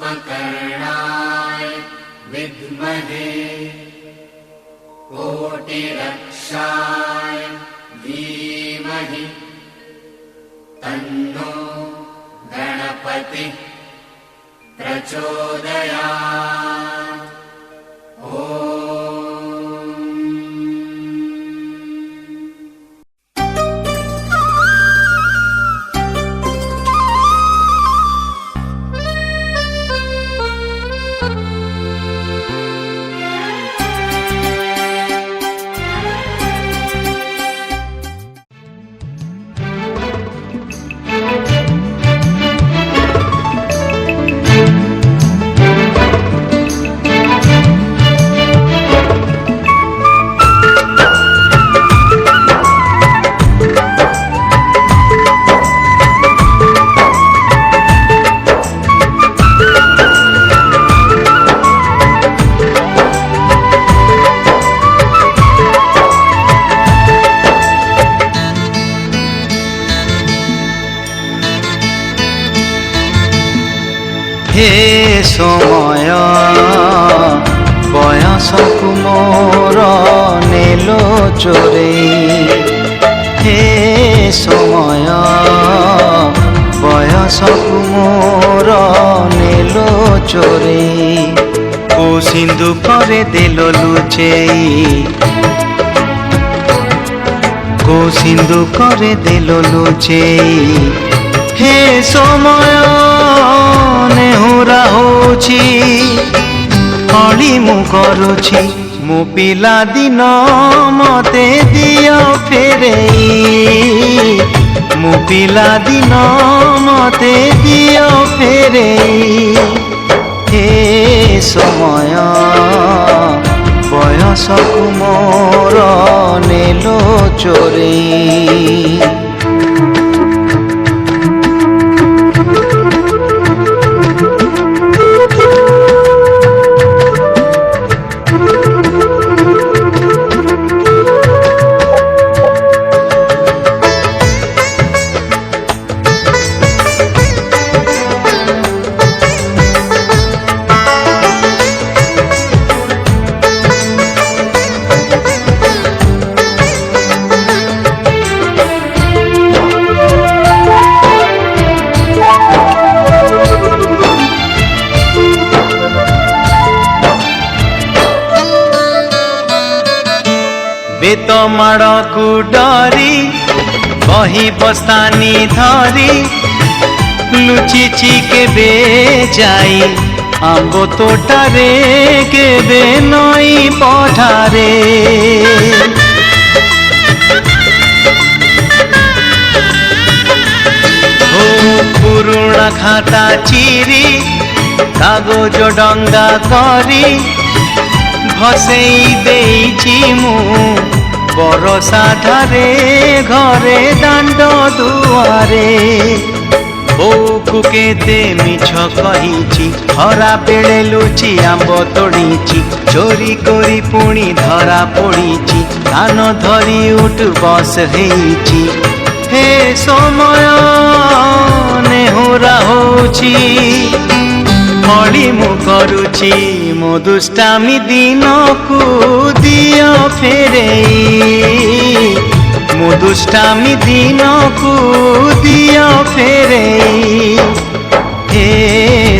उपकरणाय विद्महे कोटिरक्षाय धीमहि तन्नो गणपतिः प्रचोदयात्। हे समय बयसकु मोर नेलो चोरे, हे समय बयसकु मोर नेलो चोरे। ओ सिंधु करे देलो लुचेई, को सिंधु करे देलो लुचेई। हे समय नेहुरा होछि हली मु करुछि, मु पिला दिन मते दियो फेरेई, मु पिला दिन मते दियो फेरेई। हे समय बयसकु मोर नेलो चोरेई। बेत माड़ को डरी बही बस्तानी धरी, लुचिची केबे जाई आंब तोटारे केबे नई पठारे। ओ पुरुणा खाता चिरी कागज डंगा करी, भसेई देइछि मु बरसा धारे घरे दांड दुआरे। बोकु केते मिछ कहिछि हरा बेले लुचि आंब तोड़ीछि, चोरी करी पुणी धरा पड़ीछि, कान धरी उठ बस हेइछि। हे समय नेहुरा होछि हली मु करुछि, मो दुष्टामी दिन को दियो फेरेई, मो दुष्टामी दिन को दियो फेरेई। हे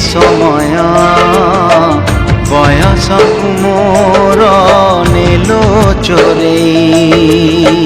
समय बयसकु मोर नेलो चोरेई।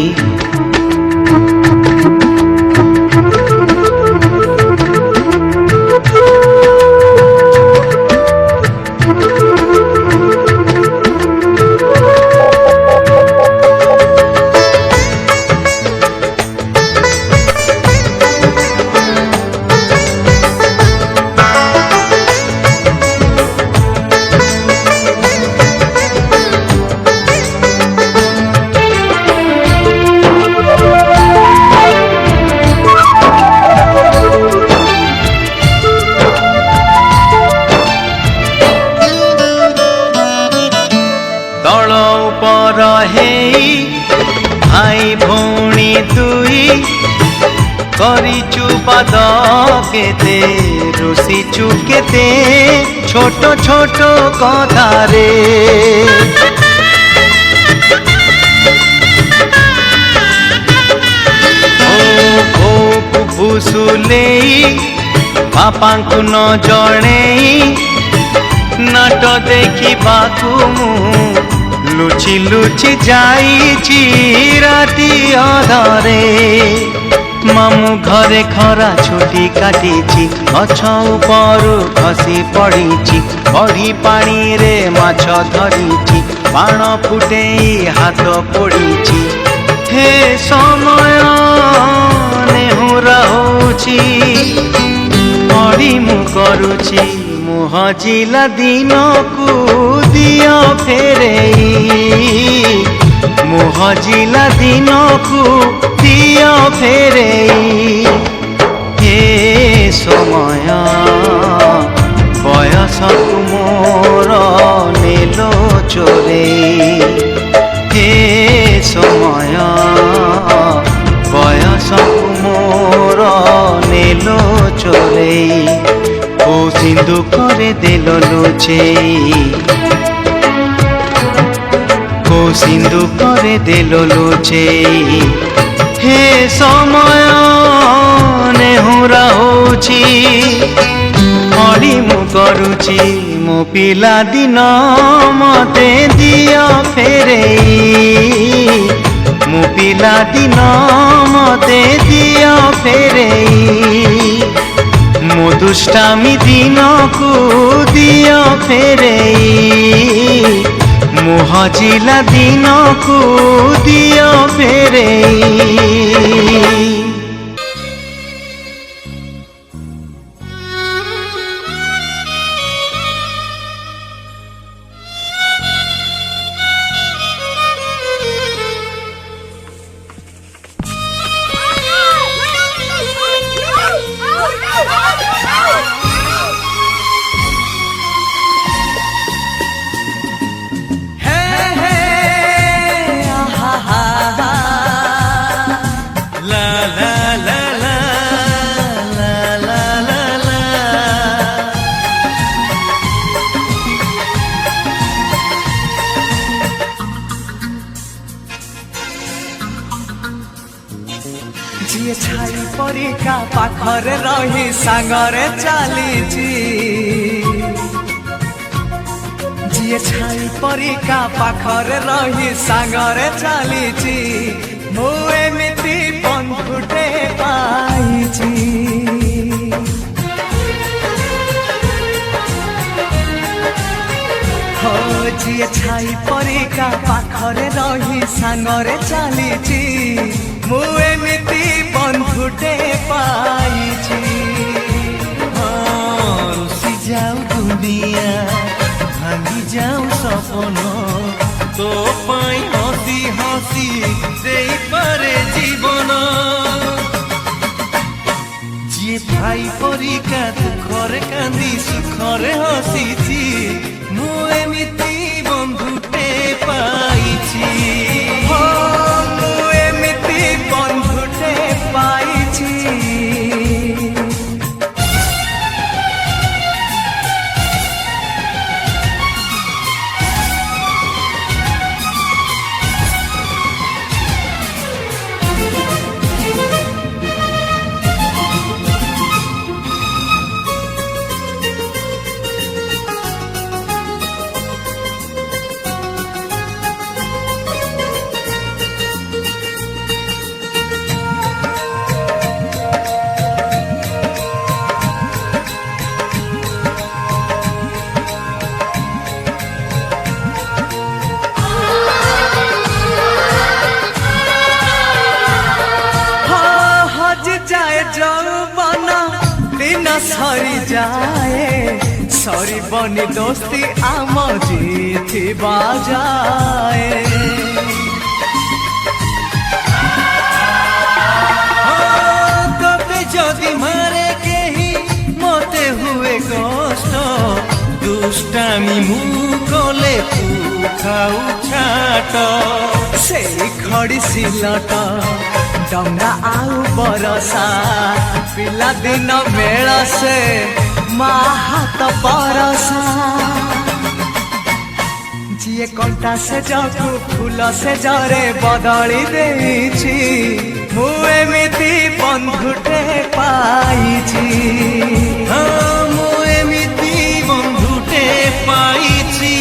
भाई भौणी दुई करिचु पाद केते रोसिचु केते छोट छोट कथारे भूसुलेई बापा को न जणे नाट देखिबाकू लुचि लुचि जाइछि राति अधरे मामू घरे खरा छुटी काटिछि गछ उपरु खसी पड़िछि बड़ी पानी रे माछ धरिछि बाण फुटेई हाथ पोड़िछि हे समय नेहुरा होछि पड़ी मु करुछि मुह जिला दिन को दियो फेरेई मुह जिला दिन को दियो फेरेई हे समय बयस मोर नेलो चोरेई हे समय बयस मोर नेलो चोरेई ओ सिंधु करे देलो लुचेई ओ सिंधु करे देलो लुचेई हे समय नेहुरा होछि पड़ी मु करुछि मो पिला दिन मते दियो फेरेई मो पिला दिन मते दियो फेरेई मो दुष्टामी दिन को दियो फेरेई मो हजिला दिन को दियो फेरेई जिए छाई परिका पाखरे रही सांगरे चलीची जिए छाई परिका पाखरे रही सांगरे चलीची मु एमिति बंधुटे पाइची हो जिए छाई परिका पाखरे रही सांगरे चलीची मु एमिति बंधुटे पाइछि रुसी जाऊ दुनिया भांगी जाऊ सपन तो पाई हसी हसी देई पारे जीवन जी भाई परिका दुखरे कांदी सुखरे हसीछि मु एमिति बंधुटे पाइछि बंधुटे पाइछि सरी जाए सरी बनी दोस्ती आम जीती बाजाए तबे जदि मारे के ही मते हुए कष्ट दुष्टा ଦୁଷ୍ଟାମି ମୁଁ କଲେ ତୁ ଖାଉ ଛାଟ ସେଇ ଖଡ଼ି ସିଲଟ ଡଙ୍ଗା ଆଉ ବରସା ପିଲାଦିନ ମେଳ ସେ ମା ହାତ ବରସା ଯିଏ କଣ୍ଟା ସେ ଜକୁ ଫୁଲ ସେ ଜରେ ବଦଳି ଦେଇଛି ମୁଁ ଏମିତି ବନ୍ଧୁଟେ ପାଇଛି ମୁଁ ଏମିତି ବନ୍ଧୁଟେ ପାଇଛି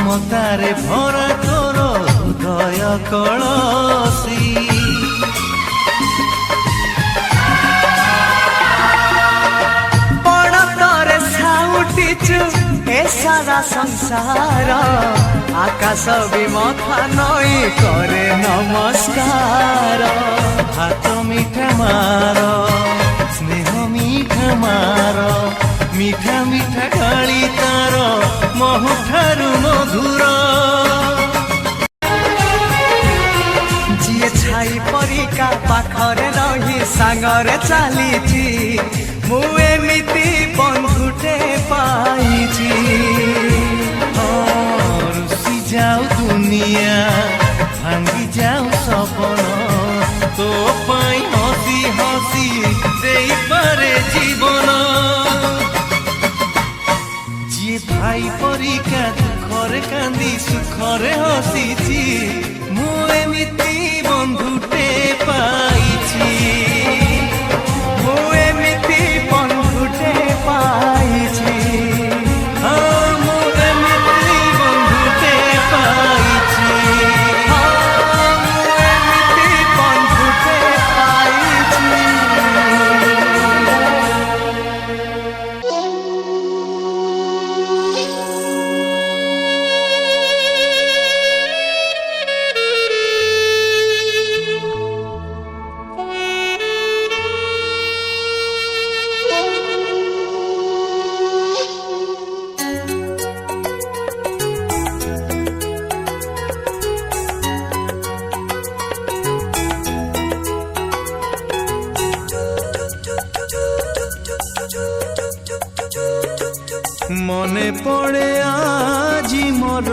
ମମତାରେ ଭରା ତୋର ହୃଦୟ କଳସୀ ପଣତରେ ସାଉଟିଛୁ ଏ ସାରା ସଂସାର ଆକାଶ ବି ମଥା ନଈ କରେ ନମସ୍କାର ହାତ ମିଠା ମାର ସ୍ନେହ ମିଠା ମାର ମିଠା ମିଠା ଗାଳି ତାର ମହୁଠାରୁ ମଧୁର ଯିଏ ଛାଇ ପରିକା ପାଖରେ ରହି ସାଙ୍ଗରେ ଚାଲିଛି ମୁଁ ଏମିତି ବନ୍ଧୁଟେ ପାଇଛି ରୁଷି ଯାଉ ଦୁନିଆ ଭାଙ୍ଗି ଯାଉ ସପନ ତୋ ପାଇଁ ହସି ହସି ଦେଇପାରେ ଜୀବନ ଯିଏ ଭାଇ ପରିକା ଦୁଃଖରେ କାନ୍ଦି ସୁଖରେ ହସିଛି ମୁଁ ଏମିତି ବନ୍ଧୁଟେ ପାଇଛି ମୁଁ ଏମିତି ବନ୍ଧୁଟେ ପାଇଛି ମୁଁ ଏମିତି ବନ୍ଧୁଟେ ପାଇଛି ମୁଁ ଏମିତି ବନ୍ଧୁଟେ ପାଇଛି মনে পড়ে আজি মোর